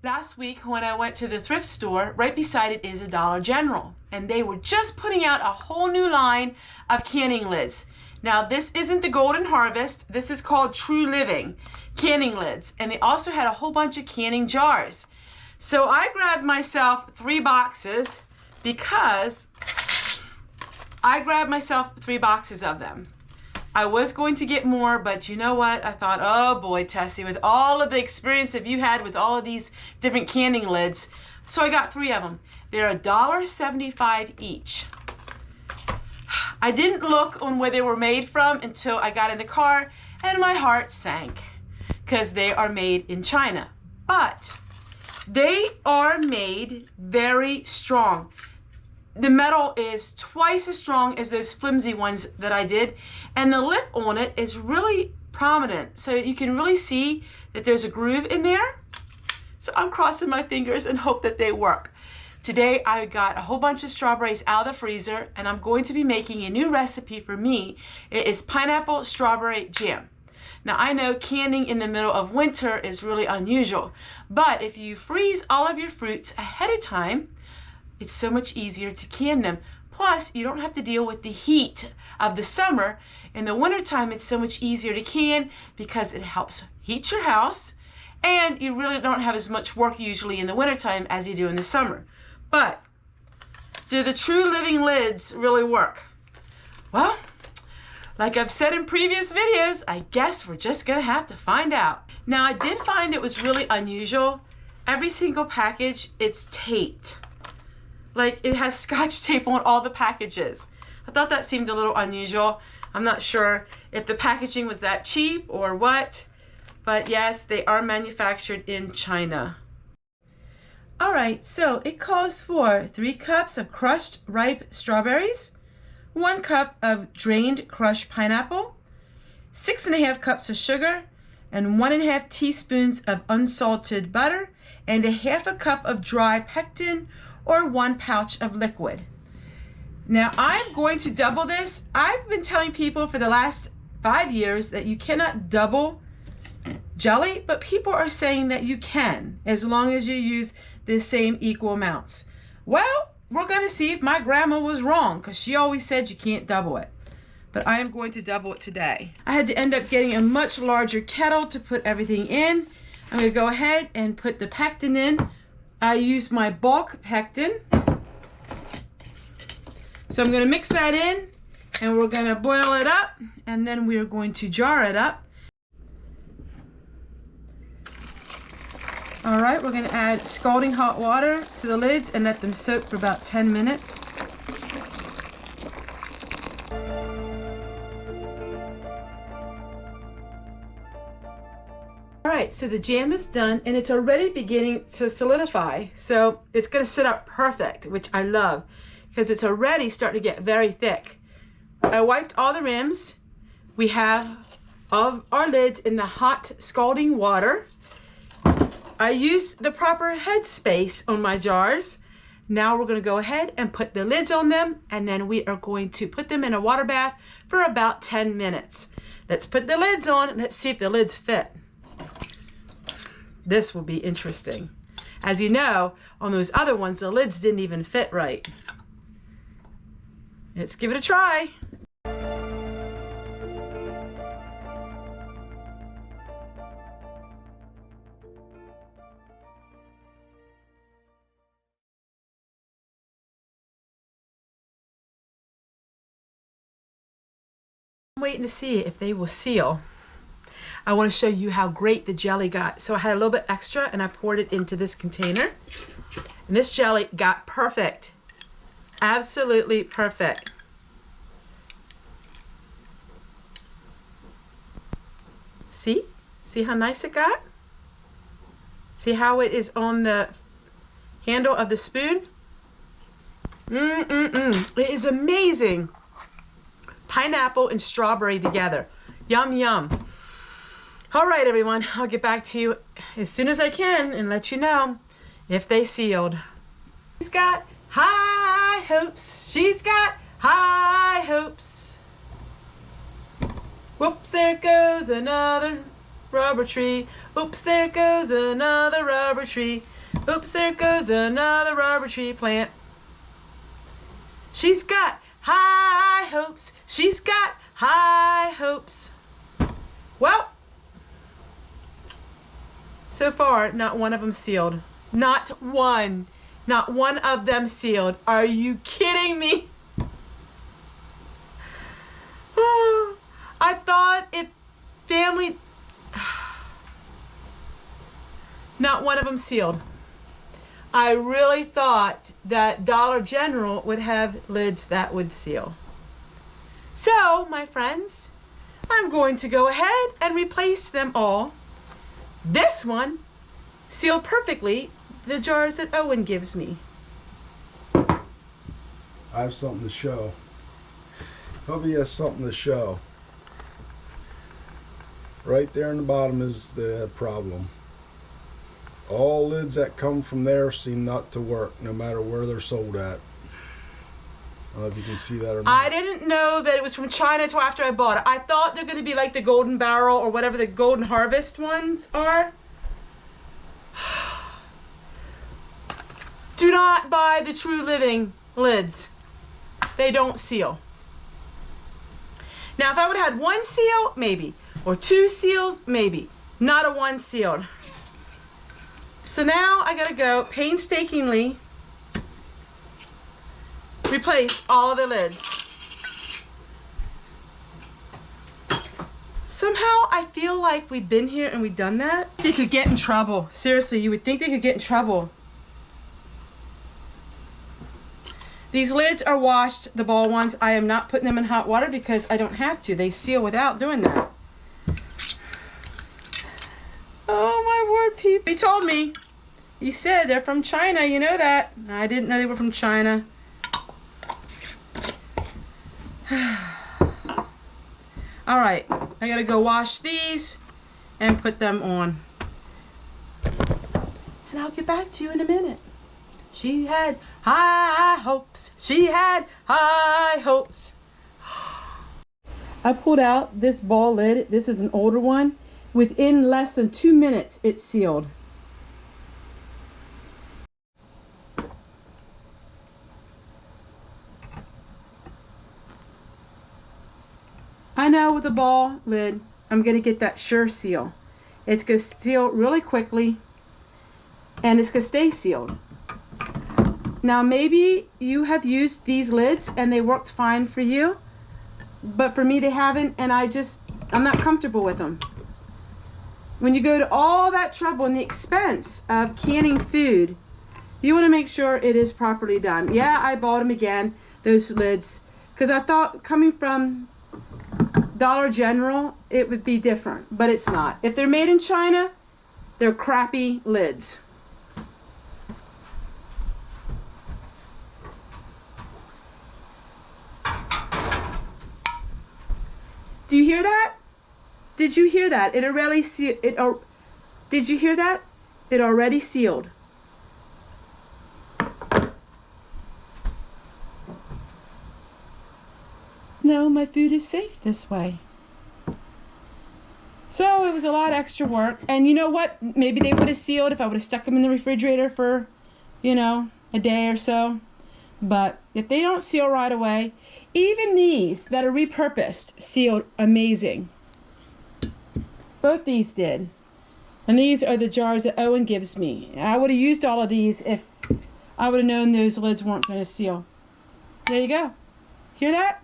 Last week when I went to the thrift store, right beside it is a Dollar General, and they were just putting out a whole new line of canning lids. Now this isn't the Golden Harvest, this is called True Living canning lids, and they also had a whole bunch of canning jars. So I grabbed myself 3 boxes because I grabbed myself 3 boxes of them. I was going to get more, but you know what? I thought, oh boy, Tessie, with all of the experience that you had with all of these different canning lids, so I got 3 of them. They're $1.75 each. I didn't look on where they were made from until I got in the car, and my heart sank because they are made in China. But they are made very strong. The metal is twice as strong as those flimsy ones that I did, and the lip on it is really prominent, so you can really see that there's a groove in there. So I'm crossing my fingers and hope that they work. Today I got a whole bunch of strawberries out of the freezer, and I'm going to be making a new recipe for me. It is pineapple strawberry jam. Now I know canning in the middle of winter is really unusual, but if you freeze all of your fruits ahead of time, it's so much easier to can them. Plus, you don't have to deal with the heat of the summer. In the wintertime, it's so much easier to can because it helps heat your house, and you really don't have as much work usually in the wintertime as you do in the summer. But do the True Living lids really work? Well, like I've said in previous videos, I guess we're just gonna have to find out. Now, I did find it was really unusual. Every single package, it's taped. Like it has Scotch tape on all the packages. I thought that seemed a little unusual. I'm not sure if the packaging was that cheap or what, but yes, they are manufactured in China. All right, so it calls for 3 cups of crushed ripe strawberries, 1 cup of drained crushed pineapple, 6.5 cups of sugar, and 1.5 teaspoons of unsalted butter, and 1/2 cup of dry pectin, or 1 pouch of liquid. Now I'm going to double this. I've been telling people for the last 5 years that you cannot double jelly, but people are saying that you can as long as you use the same equal amounts. Well, we're gonna see if my grandma was wrong, because she always said you can't double it. But I am going to double it today. I had to end up getting a much larger kettle to put everything in. I'm gonna go ahead and put the pectin in. I use my bulk pectin. So I'm going to mix that in, and we're going to boil it up, and then we're going to jar it up. All right, we're going to add scalding hot water to the lids and let them soak for about 10 minutes. All right, so the jam is done, and it's already beginning to solidify. So it's going to sit up perfect, which I love, because it's already starting to get very thick. I wiped all the rims. We have all of our lids in the hot scalding water. I used the proper head space on my jars. Now we're going to go ahead and put the lids on them, and then we are going to put them in a water bath for about 10 minutes. Let's put the lids on, and let's see if the lids fit. This will be interesting. As you know, on those other ones, the lids didn't even fit right. Let's give it a try. I'm waiting to see if they will seal. I want to show you how great the jelly got. So I had a little bit extra, and I poured it into this container. And this jelly got perfect. Absolutely perfect. See? See how nice it got? See how it is on the handle of the spoon? It is amazing. Pineapple and strawberry together. Yum, yum. All right, everyone, I'll get back to you as soon as I can and let you know if they sealed. She's got high hopes. She's got high hopes. Whoops, there goes another. rubber tree. Oops, there goes another rubber tree. Oops, there goes another rubber tree plant. She's got high hopes. She's got high hopes. Well, so far, not one of them sealed. Not one. Not one of them sealed. Are you kidding me? I thought if family... Not one of them sealed. I really thought that Dollar General would have lids that would seal. So, my friends, I'm going to go ahead and replace them all. This one sealed perfectly the jars that Owen gives me. I have something to show. Hubby has something to show. Right there in the bottom is the problem. All lids that come from there seem not to work, no matter where they're sold at. I don't know if you can see that or not. I didn't know that it was from China until after I bought it. I thought they're going to be like the Golden Barrel or whatever the Golden Harvest ones are. Do not buy the True Living lids. They don't seal. Now, if I would have had one seal, maybe. Or two seals, maybe. Not a one sealed. So now I gotta go painstakingly replace all of the lids. Somehow I feel like we've been here and we've done that. They could get in trouble. Seriously, you would think they could get in trouble. These lids are washed, the ball ones. I am not putting them in hot water because I don't have to. They seal without doing that. Oh my word, people. He told me. He said they're from China, you know that. I didn't know they were from China. All right, I gotta go wash these and put them on. And I'll get back to you in a minute. She had high hopes. She had high hopes. I pulled out this ball lid. This is an older one. Within less than 2 minutes, it's sealed. I know with a ball lid, I'm going to get that sure seal. It's going to seal really quickly, and it's going to stay sealed. Now, maybe you have used these lids and they worked fine for you, but for me they haven't, and I'm not comfortable with them. When you go to all that trouble and the expense of canning food, you want to make sure it is properly done. Yeah, I bought them again, those lids, because I thought coming from Dollar General, it would be different, but it's not. If they're made in China, they're crappy lids. Do you hear that? Did you hear that? It already did you hear that? It already sealed. No, my food is safe this way. So it was a lot of extra work. And you know what? Maybe they would have sealed if I would have stuck them in the refrigerator for, you know, a day or so. But if they don't seal right away, even these that are repurposed sealed amazing. Both these did. And these are the jars that Owen gives me. I would have used all of these if I would have known those lids weren't going to seal. There you go. Hear that?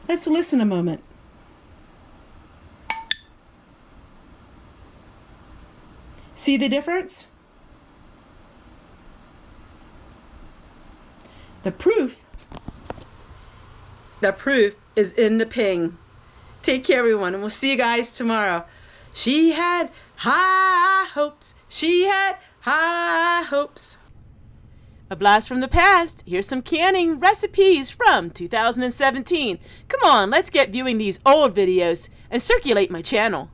Let's listen a moment. See the difference? The proof is in the ping. Take care, everyone, and we'll see you guys tomorrow. She had high hopes. She had high hopes. A blast from the past. Here's some canning recipes from 2017. Come on, let's get viewing these old videos and circulate my channel.